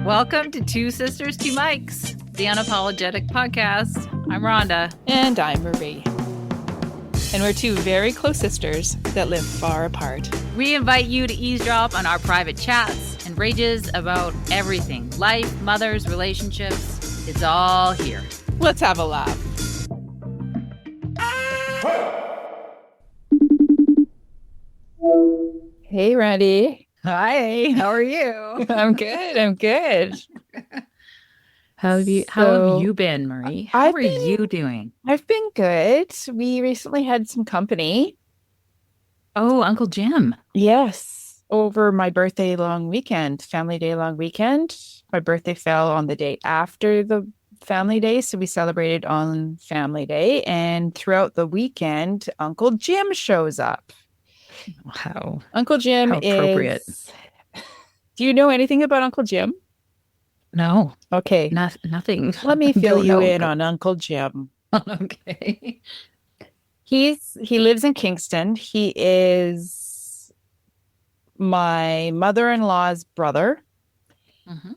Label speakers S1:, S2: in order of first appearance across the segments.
S1: Welcome to Two Sisters, Two Mics, the unapologetic podcast. I'm Rhonda.
S2: And I'm Marie. And we're two very close sisters that live far apart.
S1: We invite you to eavesdrop on our private chats and rages about everything. Life, mothers, relationships. It's all here.
S2: Let's have a laugh. Hey, Randy.
S1: Hi, how are you?
S2: I'm good.
S1: How have you been, Marie? How are you doing?
S2: I've been good. We recently had some company.
S1: Oh, Uncle Jim.
S2: Yes. Over my birthday long weekend, family day long weekend. My birthday fell on the day after the family day, so we celebrated on family day. And throughout the weekend, Uncle Jim shows up.
S1: Wow.
S2: Uncle Jim
S1: How appropriate.
S2: Do you know anything about Uncle Jim?
S1: No.
S2: Okay.
S1: Nothing.
S2: Let me fill you in on Uncle Jim.
S1: Okay.
S2: He lives in Kingston. He is my mother-in-law's brother.
S1: Mm-hmm.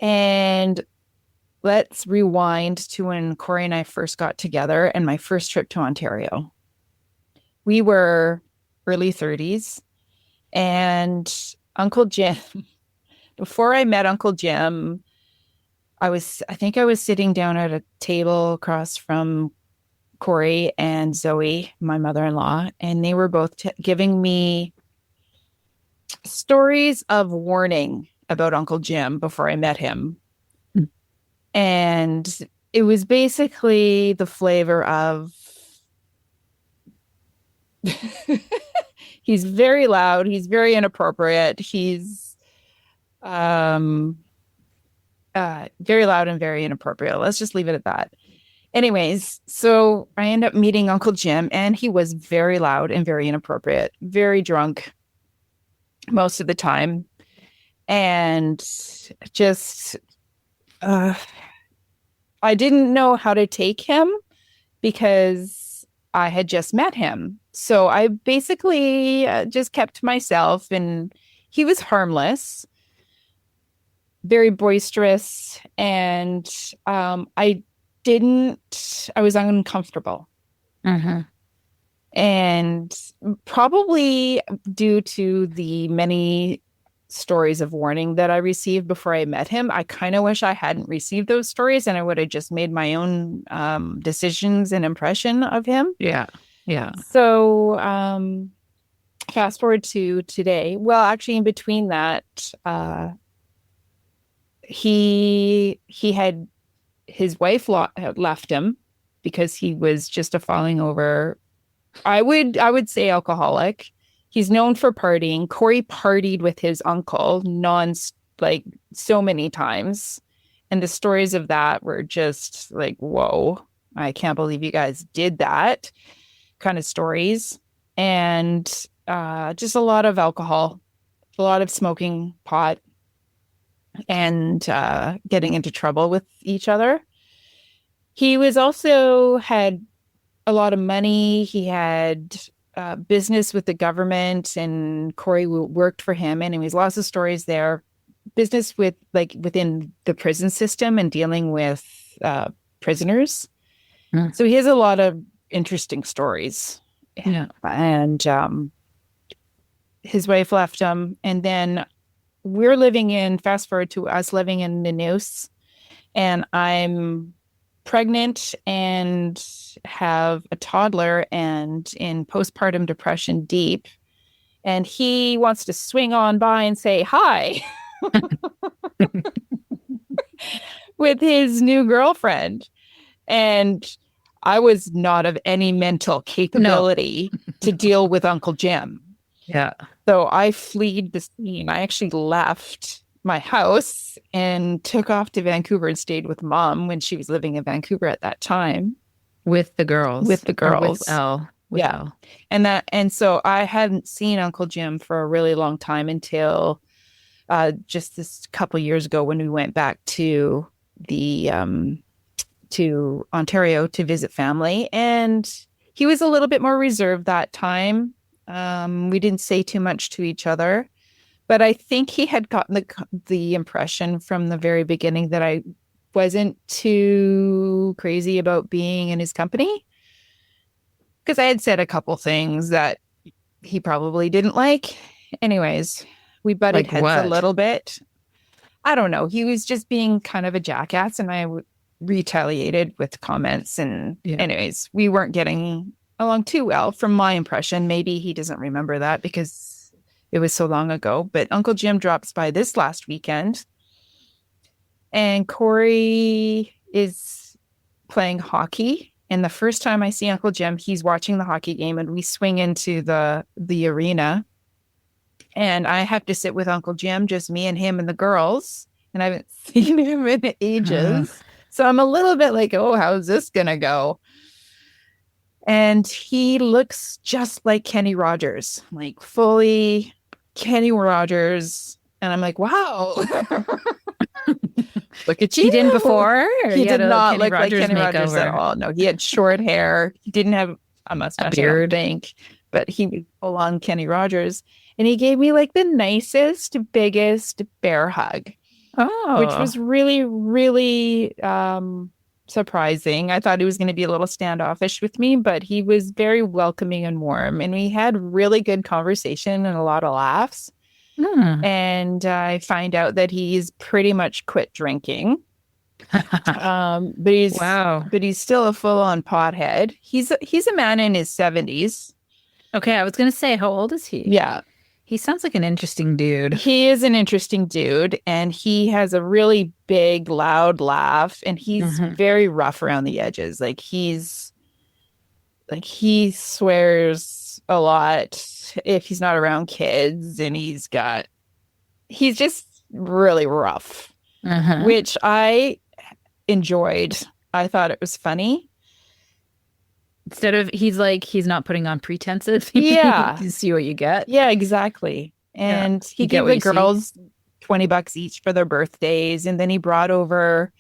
S2: And let's rewind to when Corey and I first got together and my first trip to Ontario. We were early 30s, and Uncle Jim, before I met Uncle Jim, I think I was sitting down at a table across from Corey and Zoe, my mother-in-law, and they were both giving me stories of warning about Uncle Jim before I met him. Mm. And it was basically the flavor of he's very loud. He's very inappropriate. He's very loud and very inappropriate. Let's just leave it at that. Anyways, so I end up meeting Uncle Jim, and he was very loud and very inappropriate, very drunk most of the time. And just, I didn't know how to take him because I had just met him. So I basically just kept to myself, and he was harmless, very boisterous, and I was uncomfortable.
S1: Mm-hmm.
S2: And probably due to the many stories of warning that I received before I met him, I kind of wish I hadn't received those stories and I would have just made my own decisions and impression of him.
S1: Yeah. Yeah.
S2: So fast forward to today. Well, actually, in between that, he had his wife had left him because he was just a falling over. I would say alcoholic. He's known for partying. Corey partied with his uncle so many times. And the stories of that were just like, whoa, I can't believe you guys did that kind of stories. And just a lot of alcohol, a lot of smoking pot, and getting into trouble with each other. He was also had a lot of money. He had business with the government, and Corey worked for him. Anyways, lots of stories there. Business with within the prison system and dealing with prisoners. Mm. So he has a lot of interesting stories.
S1: Yeah.
S2: And his wife left him, and then fast forward to us living in Nanoose, and I'm pregnant and have a toddler and in postpartum depression deep. And he wants to swing on by and say hi with his new girlfriend. And I was not of any mental capability to deal with Uncle Jim.
S1: Yeah.
S2: So I fled the scene. I actually left my house and took off to Vancouver and stayed with Mom when she was living in Vancouver at that time.
S1: With the girls.
S2: With the girls.
S1: With Elle.
S2: Yeah. And so I hadn't seen Uncle Jim for a really long time until just this couple years ago when we went back to to Ontario to visit family. And he was a little bit more reserved that time. We didn't say too much to each other. But I think he had gotten the impression from the very beginning that I wasn't too crazy about being in his company because I had said a couple things that he probably didn't like. Anyways, we butted
S1: Like
S2: heads a
S1: what?
S2: little bit. I don't know. He was just being kind of a jackass, and retaliated with comments. And,
S1: Yeah.
S2: anyways, we weren't getting along too well, from my impression. Maybe he doesn't remember that because it was so long ago. But Uncle Jim drops by this last weekend, and Corey is playing hockey. And the first time I see Uncle Jim, he's watching the hockey game, and we swing into the arena. And I have to sit with Uncle Jim, just me and him and the girls. And I haven't seen him in
S1: Uh,
S2: ages. So I'm a little bit like, oh, how's this going to go? And he looks just like Kenny Rogers, like fully Kenny Rogers. And I'm like, wow, look at
S1: he didn't
S2: you.
S1: before, or
S2: He
S1: he had
S2: did
S1: a
S2: not
S1: Kenny
S2: look like
S1: Rogers
S2: Kenny Rogers at
S1: makeover,
S2: all. No, he had short hair. He didn't have a
S1: a
S2: mustache, I don't
S1: beard.
S2: think, but he was full on Kenny Rogers. And he gave me like the nicest, biggest bear hug, which
S1: Oh,
S2: was really, really surprising. I thought he was going to be a little standoffish with me, but he was very welcoming and warm. And we had really good conversation and a lot of laughs.
S1: hmm.
S2: And I find out that he's pretty much quit drinking. But he's
S1: Wow.
S2: still a full-on pothead. He's a man in his 70s.
S1: Okay, I was gonna say, how old is he?
S2: Yeah,
S1: He sounds like an interesting dude.
S2: he is an interesting dude, and he has a really big, loud laugh, and he's
S1: Hmm.
S2: very rough around the edges. He swears a lot if he's not around kids, and he's just really rough,
S1: Uh-huh.
S2: which I enjoyed. I thought it was funny.
S1: Instead of he's not putting on pretenses.
S2: Yeah,
S1: You see what you get.
S2: yeah, exactly.
S1: Yeah.
S2: And he
S1: You get
S2: gave
S1: what
S2: the
S1: you see.
S2: girls $20 each for their birthdays, and then he brought over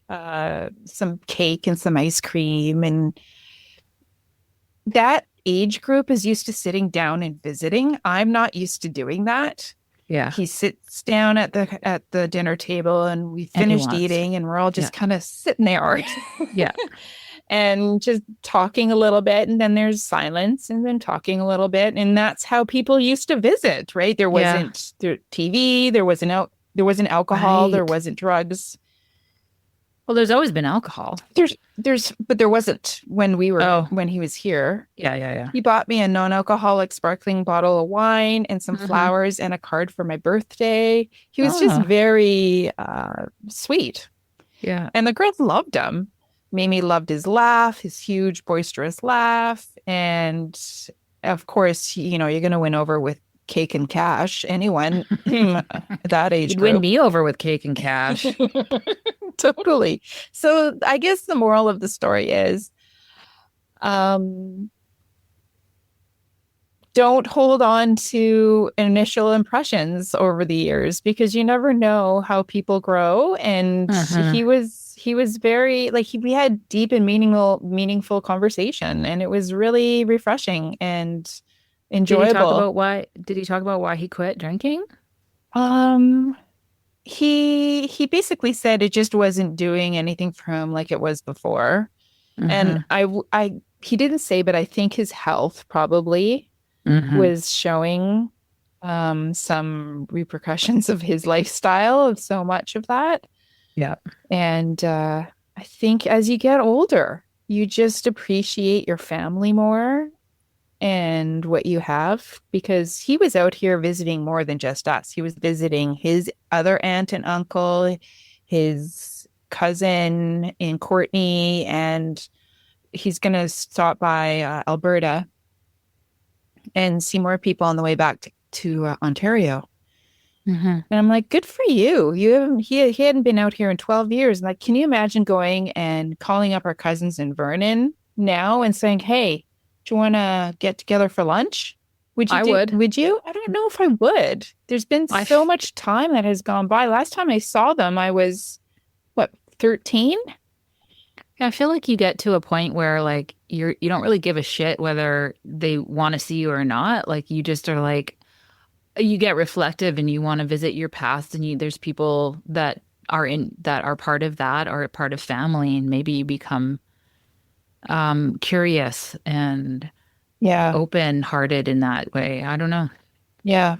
S2: some cake and some ice cream. And that age group is used to sitting down and visiting. I'm not used to doing that.
S1: Yeah.
S2: He sits down at the dinner table, and we
S1: And he
S2: finished
S1: wants.
S2: eating, and we're all
S1: Yeah.
S2: just kind of sitting there
S1: Yeah.
S2: and just talking a little bit, and then there's silence, and then talking a little bit. And that's how people used to visit, right? There
S1: Yeah.
S2: wasn't TV, there wasn't alcohol, there
S1: Right.
S2: wasn't drugs.
S1: Well, there's always been alcohol.
S2: But there wasn't
S1: Oh,
S2: when he was here.
S1: yeah, yeah,
S2: He bought me a non-alcoholic sparkling bottle of wine and some
S1: yeah. Hmm.
S2: flowers and a card for my birthday. He was just
S1: Oh,
S2: very sweet.
S1: yeah.
S2: And the girls loved him. Mimi loved his laugh, his huge, boisterous laugh. And of course, you're going to win over with cake and cash. Anyone that age
S1: You'd win
S2: group.
S1: me over with cake and cash.
S2: Totally. So I guess the moral of the story is um, don't hold on to initial impressions over the years, because you never know how people grow. And
S1: Uh-huh.
S2: he was very like we had deep and meaningful conversation, and it was really refreshing and enjoyable.
S1: Did he talk about why he quit drinking?
S2: Um he basically said it just wasn't doing anything for him like it was before. And
S1: Mm-hmm.
S2: I he didn't say, but I think his health probably
S1: Mm-hmm.
S2: was showing some repercussions of his lifestyle, of so much of that.
S1: Yeah.
S2: And I think as you get older, you just appreciate your family more and what you have, because he was out here visiting more than just us. He was visiting his other aunt and uncle, his cousin in Courtney, and he's going to stop by Alberta and see more people on the way back to Ontario.
S1: Mm-hmm.
S2: And I'm like, good for you. You haven't he hadn't been out here in 12 years. Like, can you imagine going and calling up our cousins in Vernon now and saying, "Hey, do you want to get together for lunch?"
S1: I would.
S2: Would you? I don't know if I would. There's been
S1: I
S2: so
S1: f-
S2: much time that has gone by. Last time I saw them, I was what, 13?
S1: yeah, I feel like you get to a point where like you don't really give a shit whether they want to see you or not. Like you just are like you get reflective and you want to visit your past, and there's people that are part of that or a part of family, and maybe you become curious and
S2: Yeah.
S1: open-hearted in that way. I don't know.
S2: Yeah.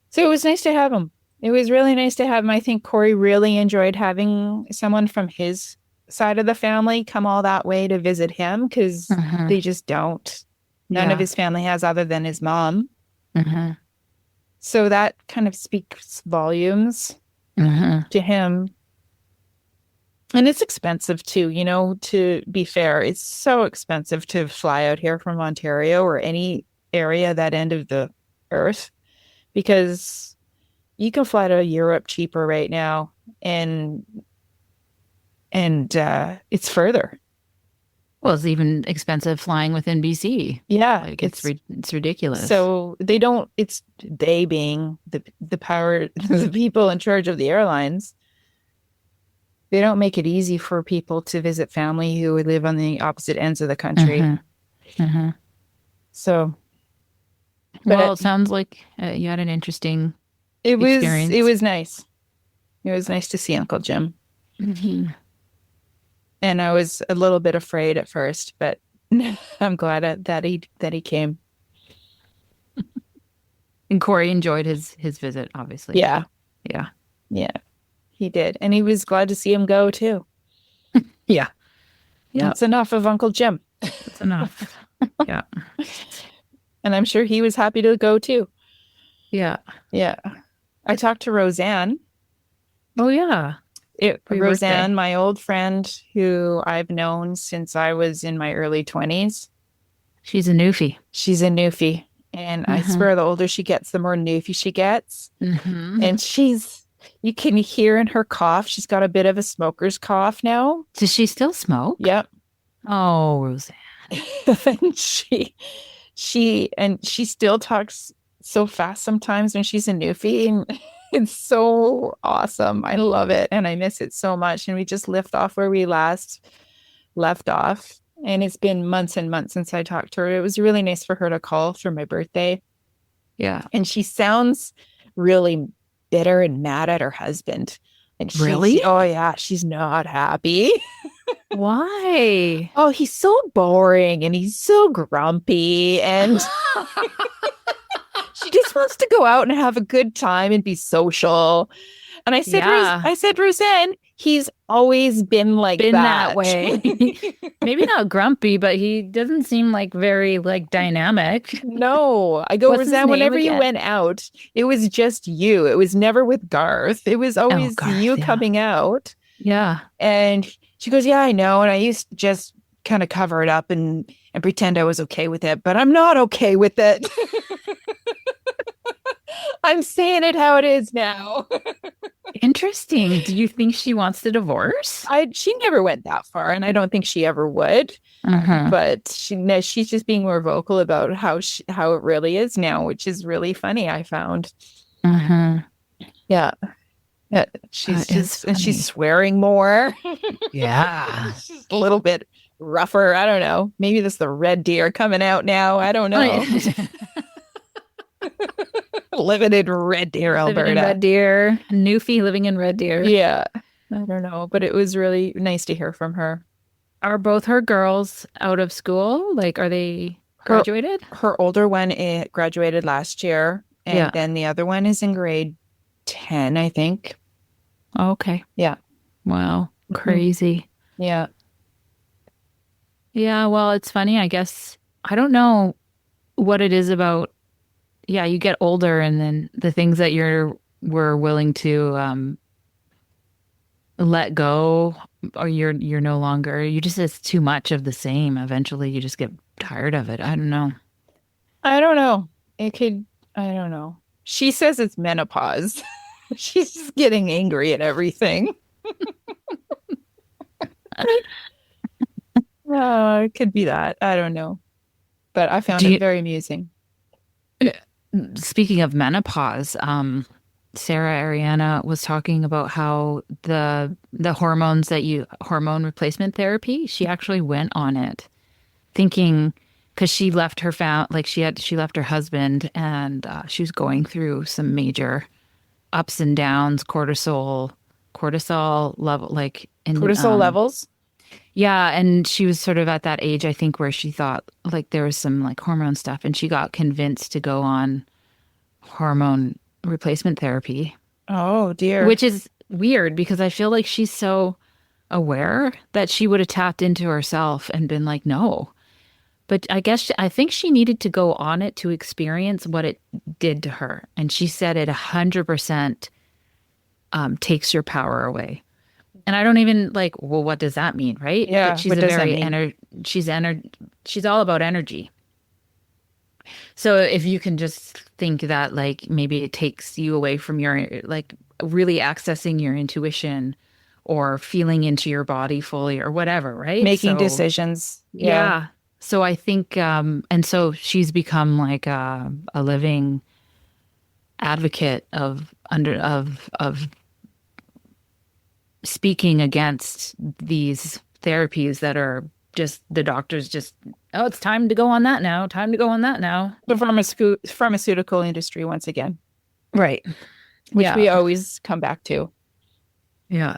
S2: So it was nice to have him. It was really nice to have him. I think Corey really enjoyed having someone from his side of the family come all that way to visit him because
S1: Hmm.
S2: they just don't. None of
S1: Yeah.
S2: his family has other than his mom.
S1: Hmm.
S2: So that kind of speaks volumes
S1: Hmm.
S2: to him. And it's expensive too, to be fair. It's so expensive to fly out here from Ontario or any area that end of the earth because you can fly to Europe cheaper right now and it's further.
S1: Well, it's even expensive flying within BC.
S2: Yeah,
S1: Like it's ridiculous.
S2: so they don't it's they being the power the people in charge of the airlines. They don't make it easy for people to visit family who would live on the opposite ends of the country.
S1: Hmm. Hmm.
S2: So, but
S1: Well, it sounds like you had an interesting
S2: it
S1: experience.
S2: was nice. It was nice to see Uncle Jim.
S1: Hmm.
S2: And I was a little bit afraid at first, but I'm glad that he came.
S1: And Corey enjoyed his visit, obviously.
S2: Yeah,
S1: Yeah.
S2: yeah, he did, and he was glad to see him go too.
S1: Yeah. Yeah.
S2: That's enough of Uncle Jim,
S1: That's enough. Yeah.
S2: and I'm sure he was happy to go too.
S1: Yeah.
S2: Yeah, I talked to Roseanne.
S1: Oh yeah. For your birthday.
S2: Roseanne, my old friend who I've known since I was in my early 20s.
S1: She's a newfie.
S2: She's a newfie. And I
S1: Hmm.
S2: swear the older she gets, the more newfie she gets.
S1: Hmm.
S2: And you can hear in her cough, she's got a bit of a smoker's cough now.
S1: Does she still smoke?
S2: Yep.
S1: Oh, Roseanne.
S2: And she still talks so fast sometimes when she's a newfie. And it's so awesome. I love it. And I miss it so much. And we just lift off where we last left off. And it's been months and months since I talked to her. It was really nice for her to call for my birthday.
S1: Yeah.
S2: And she sounds really bitter and mad at her husband. And
S1: Really?
S2: oh yeah, she's not happy.
S1: Why?
S2: Oh, he's so boring and he's so grumpy. And she just wants to go out and have a good time and be social. And
S1: Yeah.
S2: I said, Roseanne, he's always been like
S1: Been
S2: that.
S1: that way. Maybe not grumpy, but he doesn't seem like very like dynamic.
S2: No, I go,
S1: What's his
S2: Roseanne,
S1: name
S2: whenever you
S1: again?
S2: went out, it was just you. It was never with Garth. It was
S1: Oh,
S2: always
S1: Garth,
S2: you
S1: yeah.
S2: coming out.
S1: Yeah.
S2: And she goes, yeah, I know. And I used to just kind of cover it up and pretend I was okay with it, but I'm not okay with it. I'm saying it how it is now.
S1: Interesting. Do you think she wants the divorce?
S2: She never went that far, and I don't think she ever would.
S1: Uh-huh.
S2: But she's just being more vocal about how it really is now, which is really funny. I found,
S1: Uh-huh.
S2: yeah, yeah.
S1: That is
S2: And she's
S1: funny.
S2: swearing more.
S1: Yeah.
S2: She's a little bit rougher. I don't know. Maybe that's the red deer coming out now. I don't know. Living in Red Deer,
S1: Living in
S2: Alberta.
S1: Red Deer. Newfie living in Red Deer.
S2: Yeah, I don't know, but it was really nice to hear from her.
S1: Are both her girls out of school? Like, are they
S2: Her
S1: graduated?
S2: her older one graduated last year, and
S1: Yeah.
S2: then the other one is in grade 10, I think.
S1: Okay.
S2: Yeah.
S1: Wow.
S2: Mhm.
S1: Crazy.
S2: Yeah.
S1: Yeah, well, it's funny. I guess I don't know what it is about. Yeah, you get older and then the things that were willing to let go or you're no longer you just it's too much of the same. Eventually you just get tired of it. I don't know.
S2: I don't know. I don't know. She says it's menopause. She's just getting angry at everything. Oh, it could be that. I don't know. But I found
S1: Do
S2: it
S1: you
S2: very amusing.
S1: Speaking of menopause, Sarah Ariana was talking about how the hormone replacement therapy, she actually went on it thinking because she left her like she left her husband, and she was going through some major ups and downs, cortisol level, like, and
S2: Cortisol levels.
S1: yeah, and she was sort of at that age, I think, where she thought like there was some like hormone stuff, and she got convinced to go on hormone replacement therapy,
S2: Oh dear.
S1: which is weird because I feel like she's so aware that she would have tapped into herself and been like, no. But I think she needed to go on it to experience what it did to her. And she said it 100% takes your power away. And I don't even like, well, what does that mean, right? But
S2: Yeah.
S1: she's
S2: What
S1: a
S2: does that
S1: very
S2: mean?
S1: she's all about energy. So if you can just think that like maybe it takes you away from your like really accessing your intuition or feeling into your body fully or whatever, right?
S2: Making
S1: So
S2: decisions. Yeah.
S1: yeah. So I think and so she's become like a living advocate of speaking against these therapies that are just the doctors just, oh, it's time to go on that now, time to go on that now.
S2: The pharmaceutical industry once again,
S1: Right.
S2: which
S1: Yeah.
S2: we always come back to.
S1: Yeah.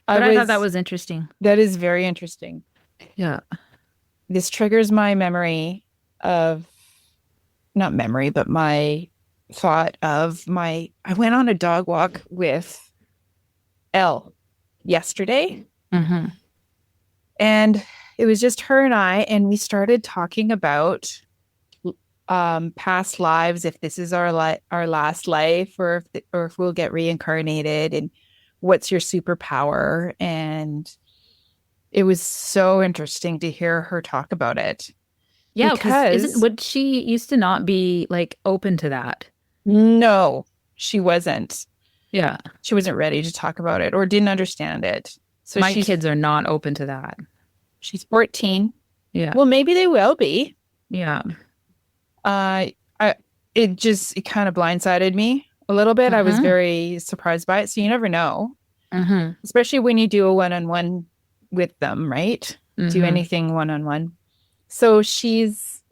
S2: I
S1: But I thought that
S2: was,
S1: was interesting.
S2: that is very interesting.
S1: Yeah.
S2: This triggers my memory of, not memory, but my thought of I went on a dog walk with Elle yesterday,
S1: Mm-hmm.
S2: and it was just her and I, and we started talking about past lives, if this is our last life, or if we'll get reincarnated, and what's your superpower. And it was so interesting to hear her talk about it,
S1: Yeah, because isn't
S2: because
S1: would she used to not be like open to that?
S2: no, she wasn't.
S1: Yeah.
S2: She wasn't ready to talk about it or didn't understand it. So
S1: My kids are not open to that.
S2: she's 14.
S1: Yeah.
S2: Well, maybe they will be.
S1: Yeah.
S2: Uh, I it kind of blindsided me a little bit. I was
S1: Mm-hmm.
S2: very surprised by it. So you never know,
S1: Mm-hmm.
S2: especially when you do a one-on-one with them, right? Do
S1: Mm-hmm.
S2: anything one-on-one. So she's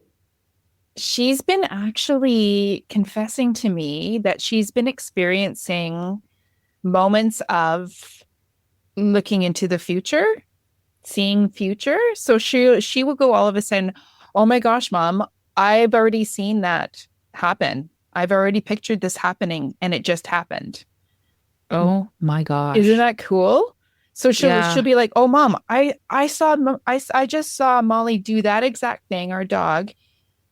S2: been actually confessing to me that she's been experiencing moments of looking into the future, seeing future. So she will go all of a sudden, "Oh my gosh, mom, I've already seen that happen. I've already pictured this happening and it just happened."
S1: Oh my
S2: Isn't
S1: gosh.
S2: that cool? So she'll
S1: Yeah.
S2: be like, "Oh mom, I just saw Molly do that exact thing, our dog,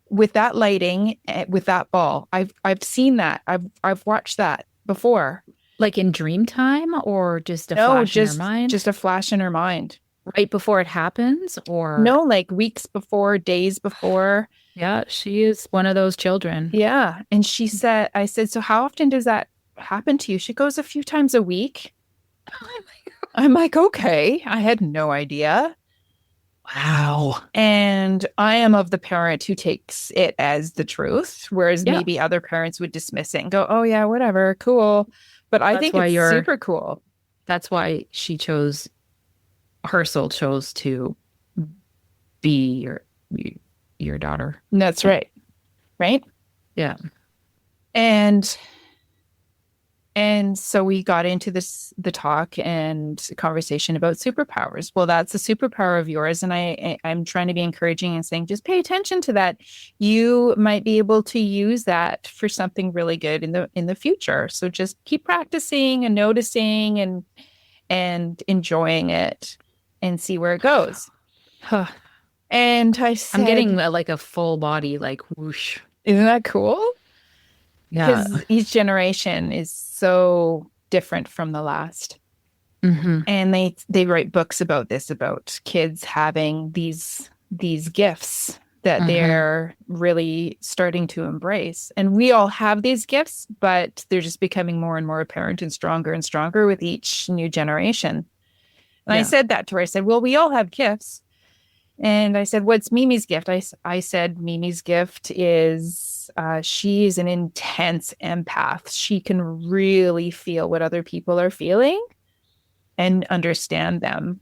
S2: with that lighting, with that ball. I've seen that. I've watched that before."
S1: Like in dream time or just a
S2: No,
S1: flash in her mind
S2: just a flash in her mind.
S1: right before it happens? Or,
S2: No, like weeks before, days before.
S1: yeah, she is one of those children.
S2: Yeah. And I said, "So how often does that happen to you?" She goes, "A few times a week." I'm like, "Okay." I had no idea.
S1: Wow.
S2: And I am of the parent who takes it as the truth, whereas
S1: Yeah.
S2: maybe other parents would dismiss it and go, "Oh, yeah, whatever, cool." But I
S1: That's
S2: think
S1: why
S2: it's
S1: you're,
S2: super cool.
S1: that's why her soul chose to be your daughter.
S2: And that's right. Right.
S1: Yeah.
S2: And so we got into the talk and conversation about superpowers. Well, that's a superpower of yours. And I'm trying to be encouraging and saying, just pay attention to that. You might be able to use that for something really good in the future. So just keep practicing and noticing and enjoying it and see where it goes.
S1: Huh.
S2: And I
S1: I'm getting
S2: said,
S1: like a full body, like whoosh.
S2: isn't that cool?
S1: Yeah.
S2: Because each generation is so different from the last.
S1: Hmm.
S2: And they write books about this, about kids having these gifts that
S1: Hmm.
S2: they're really starting to embrace. And we all have these gifts, but they're just becoming more and more apparent and stronger with each new generation. And I
S1: Yeah.
S2: said that to her. I said, "Well, we all have gifts." And I said, "What's Mimi's gift?" I said, "Mimi's gift is she is an intense empath. She can really feel what other people are feeling and understand them."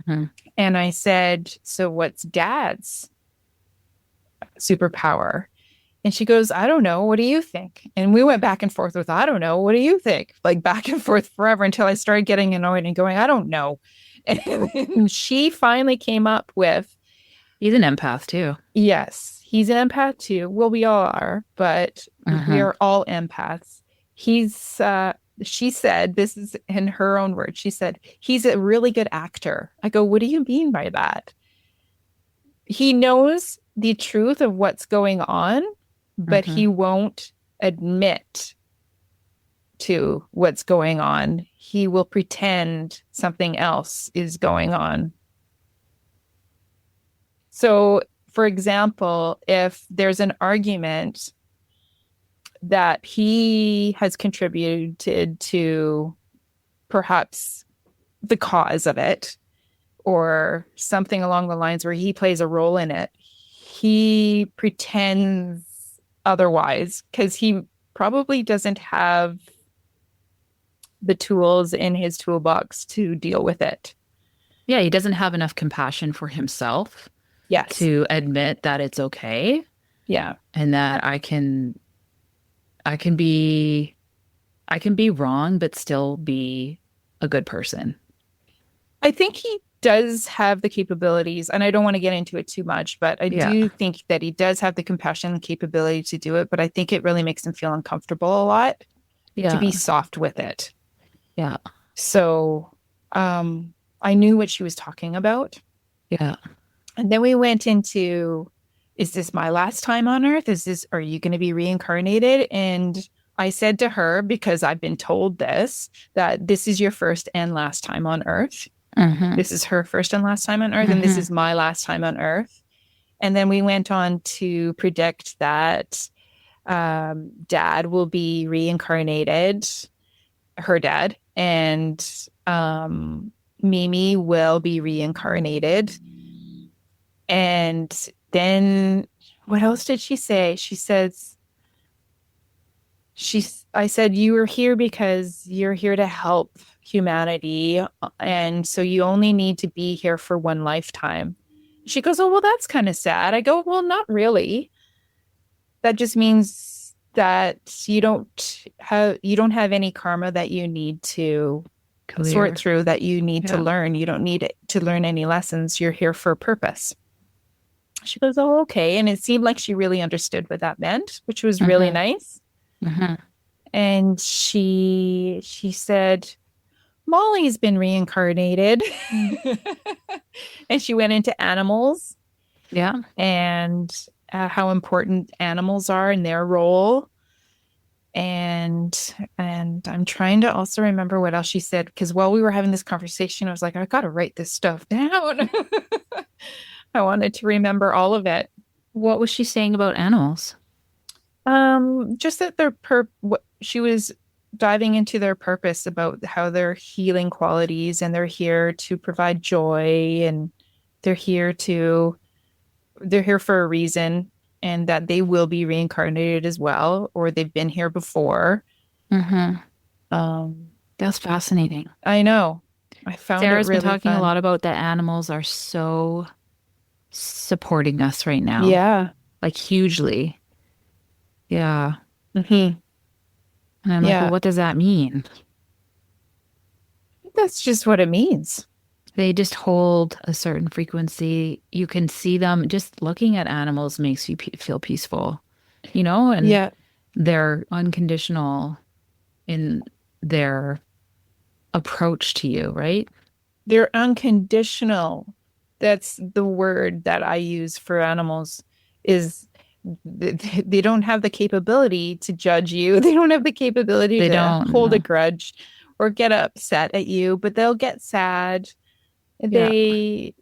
S1: Hmm.
S2: And I said, "So what's Dad's?" superpower? And she goes, I don't know. What do you think? And we went back and forth with, I don't know. What do you think? Like back and forth forever until I started getting annoyed and going, I don't know. And she finally came up with,
S1: He's an empath too.
S2: yes, he's an empath too. Well, we all are, but we
S1: Uh-huh.
S2: are all empaths. She said, this is in her own words, she said, he's a really good actor. I go, what do you mean by that? He knows the truth of what's going on, but
S1: Uh-huh.
S2: he won't admit to what's going on. He will pretend something else is going on. So, for example, if there's an argument that he has contributed to perhaps the cause of it, or something along the lines where he plays a role in it, he pretends otherwise because he probably doesn't have the tools in his toolbox to deal with it.
S1: Yeah, he doesn't have enough compassion for himself
S2: Yes.
S1: to admit that it's okay
S2: Yeah.
S1: and that I can be I can be wrong but still be a good person.
S2: I think he does have the capabilities, and I don't want to get into it too much, but I
S1: Yeah.
S2: do think that he does have the compassion and capability to do it. But I think it really makes him feel uncomfortable a lot to
S1: Yeah.
S2: be soft with it.
S1: Yeah.
S2: So I knew what she was talking about.
S1: Yeah.
S2: And then we went into, is this my last time on Earth? Are you going to be reincarnated? And I said to her, because I've been told this, that this is your first and last time on Earth.
S1: Uh-huh.
S2: This is her first and last time on Earth, and this
S1: Uh-huh.
S2: is my last time on Earth. And then we went on to predict that dad will be reincarnated, her dad, and Mimi will be reincarnated. And then what else did she say? She says, I said, you are here because you're here to help humanity. And so you only need to be here for one lifetime. She goes, oh, well, that's kind of sad. I go, well, not really. That just means that you don't have any karma that you need to sort
S1: Clear.
S2: through, that you need to
S1: Yeah.
S2: learn. You don't need to learn any lessons. You're here for a purpose. She goes, oh, okay. And it seemed like she really understood what that meant, which was really
S1: Uh-huh.
S2: nice.
S1: Uh-huh.
S2: And she said, Molly's been reincarnated. And she went into animals
S1: Yeah.
S2: and how important animals are in their role. And I'm trying to also remember what else she said, because while we were having this conversation, I was like, I gotta write this stuff down. I wanted to remember all of it.
S1: What was she saying about animals?
S2: Just that what she was diving into their purpose, about how they're healing qualities and they're here to provide joy, and they're here to they're here for a reason, and that they will be reincarnated as well, or they've been here before.
S1: Uh-huh.
S2: Um,
S1: That's fascinating.
S2: I know. I found it
S1: Sarah's been
S2: really
S1: talking a
S2: fun.
S1: lot about that animals are so supporting us right now,
S2: Yeah.
S1: like hugely. Yeah.
S2: Hmm.
S1: And I'm like, well,
S2: Yeah.
S1: what does that mean?
S2: That's just what it means.
S1: They just hold a certain frequency. You can see them. Just looking at animals makes you feel peaceful, and
S2: Yeah.
S1: they're unconditional in their approach to you, right?
S2: They're unconditional. That's the word that I use for animals, is they don't have the capability to judge you. They don't have the capability
S1: They
S2: to
S1: don't
S2: hold a
S1: know.
S2: grudge or get upset at you, but they'll get sad.
S1: Yeah.
S2: They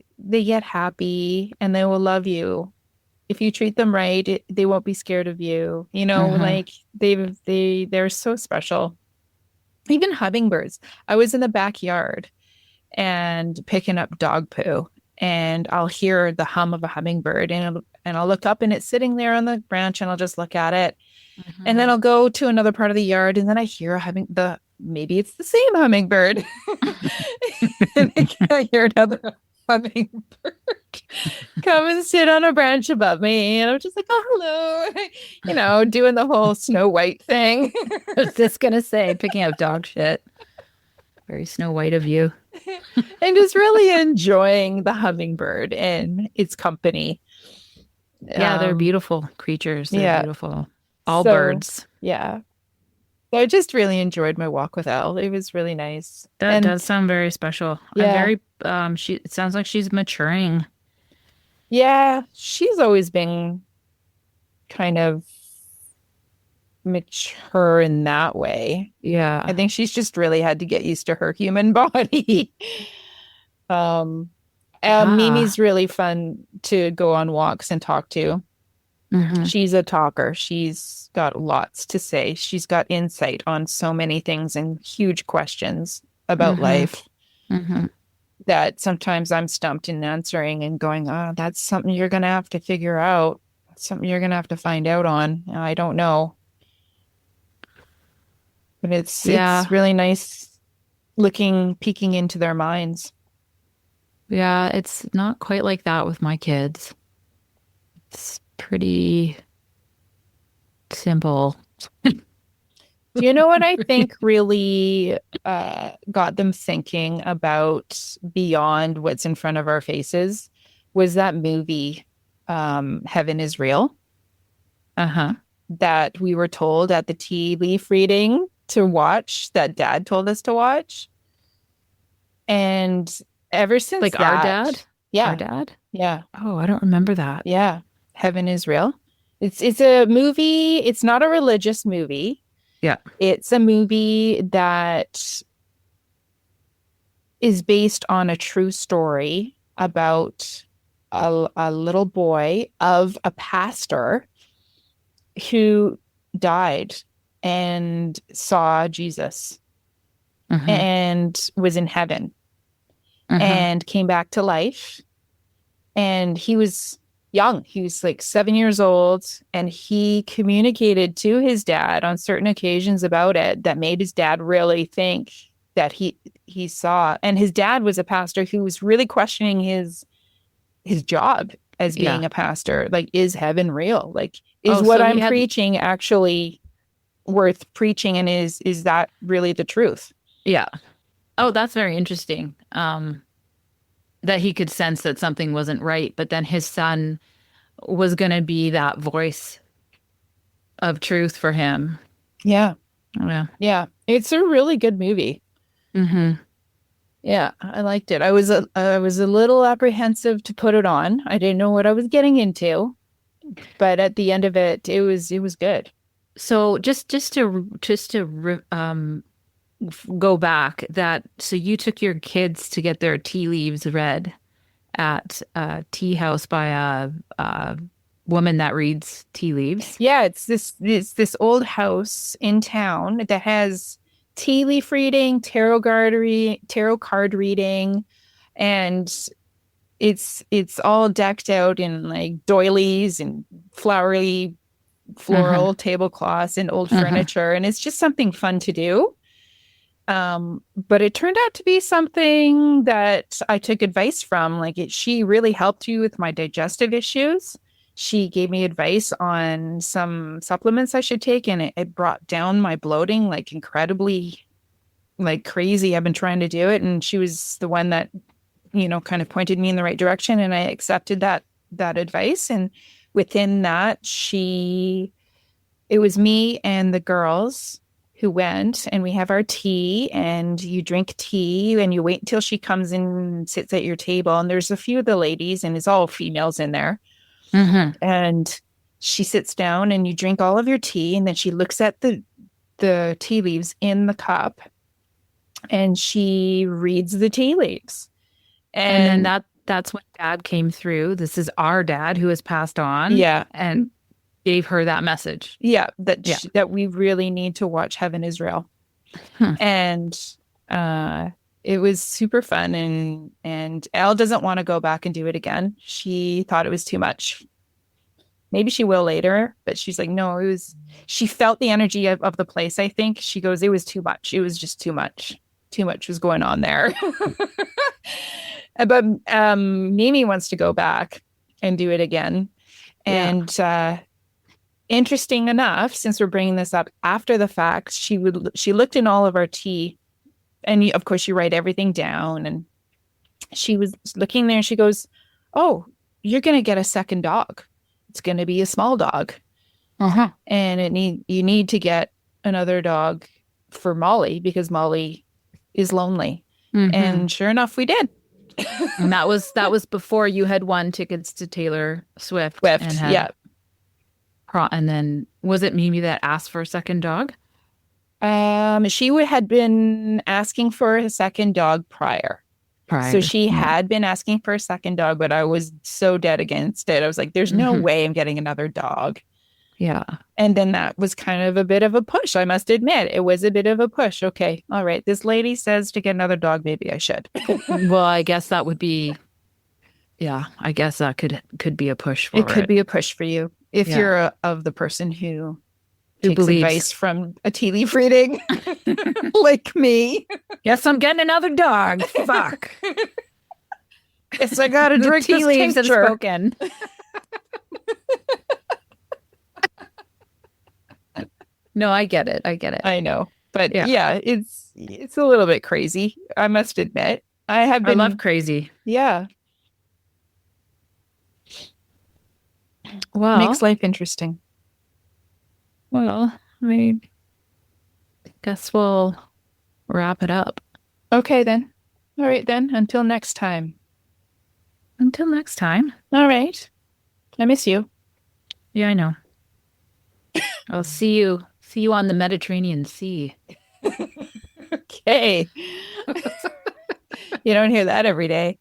S2: get happy, and they will love you. If you treat them right, they won't be scared of you.
S1: Uh-huh.
S2: Like they're so special. Even hummingbirds. I was in the backyard and picking up dog poo, and I'll hear the hum of a hummingbird, and I'll look up, and it's sitting there on the branch, and I'll just look at it. And then
S1: Uh-huh.
S2: I'll go to another part of the yard, and then I hear a humming the maybe it's the same hummingbird. And I hear another hummingbird. come and sit on a branch above me. And I'm just like, oh, hello, doing the whole Snow White thing.
S1: I was just gonna say, picking up dog shit. Very Snow White of you.
S2: And just really enjoying the hummingbird and its company.
S1: Yeah, they're
S2: Um,
S1: beautiful creatures. They're
S2: yeah.
S1: beautiful. All
S2: So,
S1: birds.
S2: yeah. I just really enjoyed my walk with Elle. It was really nice.
S1: That
S2: And
S1: does sound very special. I'm
S2: yeah,
S1: very she it sounds like she's maturing.
S2: yeah, she's always been kind of mature in that way. I
S1: Yeah.
S2: think she's just really had to get used to her human body. Um,
S1: Yeah.
S2: Mimi's really fun to go on walks and talk to.
S1: Hmm.
S2: She's a talker. She's got lots to say. She's got insight on so many things and huge questions about
S1: Hmm.
S2: life
S1: Hmm.
S2: that sometimes I'm stumped in answering and going, oh, that's something you're going to have to figure out. Something you're going to have to find out on. I don't know. But it's
S1: Yeah.
S2: really nice peeking into their minds.
S1: Yeah, it's not quite like that with my kids. It's pretty simple.
S2: Do you know what I think really got them thinking about beyond what's in front of our faces was that movie, Heaven is Real,
S1: Uh-huh.
S2: that we were told at the tea leaf reading to watch, that dad told us to watch. And ever since
S1: Like our
S2: that,
S1: dad? Our
S2: yeah,
S1: dad?
S2: yeah,
S1: Oh, I don't remember that.
S2: yeah, Heaven is Real. It's a movie, it's not a religious movie.
S1: Yeah.
S2: It's a movie that is based on a true story about a little boy of a pastor who died and saw Jesus
S1: Hmm.
S2: and was in heaven
S1: Hmm.
S2: and came back to life. And he was young. He was like 7 years old. And he communicated to his dad on certain occasions about it that made his dad really think that he saw. And his dad was a pastor who was really questioning his job as being
S1: Yeah.
S2: a pastor. Like, is heaven real? Like, is
S1: Oh,
S2: what
S1: so he
S2: I'm
S1: had
S2: preaching actually worth preaching? And is that really the truth?
S1: yeah. Oh, that's very interesting. That he could sense that something wasn't right, but then his son was going to be that voice of truth for him.
S2: Yeah.
S1: Yeah.
S2: Yeah. It's a really good movie.
S1: Hmm.
S2: Yeah, I liked it. I was a little apprehensive to put it on. I didn't know what I was getting into, but at the end of it, it was good.
S1: So go back that so you took your kids to get their tea leaves read at a tea house by a woman that reads tea leaves.
S2: Yeah, it's this old house in town that has tea leaf reading, tarot card reading, and it's all decked out in like doilies and flowery
S1: Uh-huh.
S2: floral tablecloths and old
S1: Uh-huh.
S2: furniture, and it's just something fun to do. But it turned out to be something that I took advice from. She really helped you with my digestive issues. She gave me advice on some supplements I should take, and it brought down my bloating like incredibly, like crazy. I've been trying to do it, and she was the one that, kind of pointed me in the right direction, and I accepted that advice. And within that, it was me and the girls who went, and we have our tea, and you drink tea and you wait until she comes in and sits at your table, and there's a few of the ladies, and it's all females in there,
S1: Uh-huh.
S2: and she sits down and you drink all of your tea, and then she looks at the tea leaves in the cup and she reads the tea leaves.
S1: And then
S2: And
S1: that's when dad came through. This is our dad who has passed on
S2: yeah,
S1: and gave her that message.
S2: yeah, that
S1: Yeah.
S2: that we really need to watch Heaven Israel.
S1: Hmm.
S2: And uh it was super fun, and Elle doesn't want to go back and do it again. She thought it was too much. Maybe she will later, but she's like, no, she felt the energy of the place. I think she goes, it was too much. It was just too much. Too much was going on there. But Mimi wants to go back and do it again.
S1: Yeah.
S2: And interesting enough, since we're bringing this up after the fact, she looked in all of our tea, and of course you write everything down. And she was looking there, and she goes, "Oh, you're gonna get a second dog. It's gonna be a small dog, and you need to get another dog for Molly because Molly is lonely." And sure enough, we did.
S1: And that was before you had won tickets to Taylor Swift.
S2: Swift,
S1: and had
S2: yeah.
S1: And then was it Mimi that asked for a second dog?
S2: She had been asking for a second dog prior. So she had been asking for a second dog, but I was so dead against it. I was like, there's no way I'm getting another dog.
S1: Yeah.
S2: And then that was kind of a bit of a push. I must admit, it was a bit of a push. Okay. All right. This lady says to get another dog. Maybe I should.
S1: Well, I guess that would be, yeah, I guess that could be a push for it.
S2: It could be a push for you if you're of the person who takes advice from a tea leaf reading like me.
S1: Yes, I'm getting another dog. Fuck.
S2: Yes, I gotta drink
S1: tea
S2: this
S1: leaves have
S2: tincture.
S1: spoken. No, I get it.
S2: I know. But yeah, it's a little bit crazy, I must admit. I
S1: love crazy.
S2: Yeah.
S1: Well,
S2: makes life interesting.
S1: Well, I mean, guess we'll wrap it up.
S2: Okay, then. All right, then. Until next time.
S1: Until next time.
S2: All right. I miss you.
S1: Yeah, I know. I'll see you on the Mediterranean Sea.
S2: Okay. You don't hear that every day.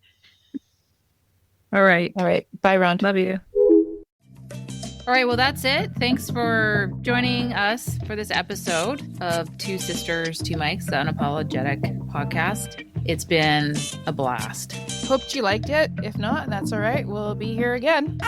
S1: All right.
S2: Bye, Ron.
S1: Love you. All right. Well, that's it. Thanks for joining us for this episode of Two Sisters, Two Mics, the Unapologetic podcast. It's been a blast.
S2: Hoped you liked it. If not, that's all right. We'll be here again.